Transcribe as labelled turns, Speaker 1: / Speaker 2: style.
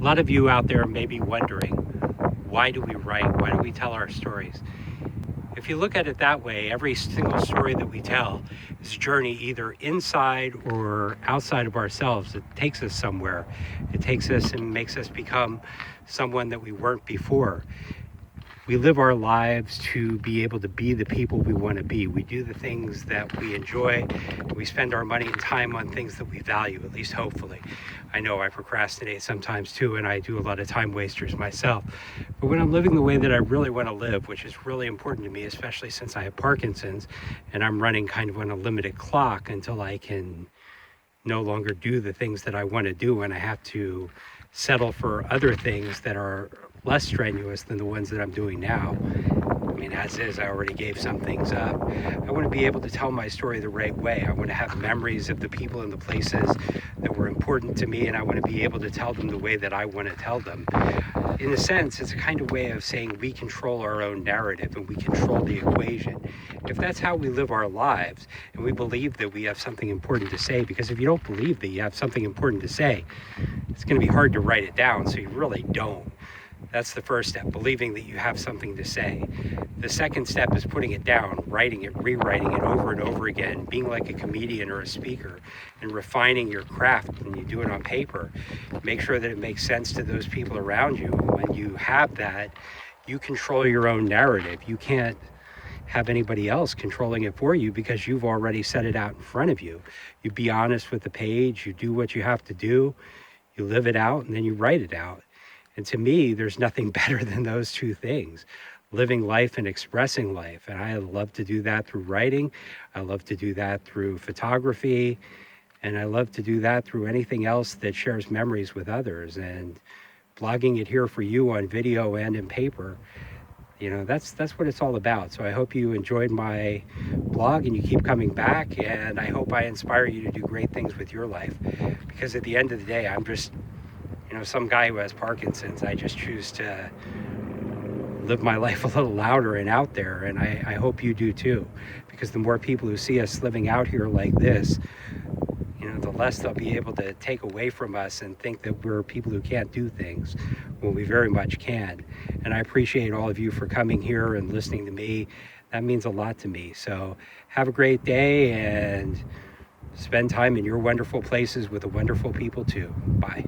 Speaker 1: A lot of you out there may be wondering, why do we write? Why do we tell our stories? If you look at it that way, every single story that we tell is a journey either inside or outside of ourselves. It takes us somewhere. It takes us and makes us become someone that we weren't before. We live our lives to be able to be the people we want to be. We do the things that we enjoy. We spend our money and time on things that we value, at least hopefully. I know I procrastinate sometimes too, and I do a lot of time wasters myself. But when I'm living the way that I really want to live, which is really important to me, especially since I have Parkinson's, and I'm running kind of on a limited clock until I can no longer do the things that I want to do, and I have to settle for other things that are less strenuous than the ones that I'm doing now. I mean, as is, I already gave some things up. I want to be able to tell my story the right way. I want to have memories of the people and the places that were important to me, and I want to be able to tell them the way that I want to tell them. In a sense, it's a kind of way of saying we control our own narrative and we control the equation. If that's how we live our lives, and we believe that we have something important to say, because if you don't believe that you have something important to say, it's going to be hard to write it down, so you really don't. That's the first step, believing that you have something to say. The second step is putting it down, writing it, rewriting it over and over again, being like a comedian or a speaker, and refining your craft when you do it on paper. Make sure that it makes sense to those people around you. When you have that, you control your own narrative. You can't have anybody else controlling it for you because you've already set it out in front of you. You be honest with the page, you do what you have to do, you live it out, and then you write it out. And to me, there's nothing better than those two things, living life and expressing life. And I love to do that through writing. I love to do that through photography. And I love to do that through anything else that shares memories with others. And blogging it here for you on video and in paper, that's what it's all about. So I hope you enjoyed my blog and you keep coming back. And I hope I inspire you to do great things with your life. Because at the end of the day, I'm just some guy who has Parkinson's. I just choose to live my life a little louder and out there, and I hope you do too, because the more people who see us living out here like this, the less they'll be able to take away from us and think that we're people who can't do things when we very much can. And I appreciate all of you for coming here and listening to me. That means a lot to me. So have a great day and spend time in your wonderful places with the wonderful people too. Bye.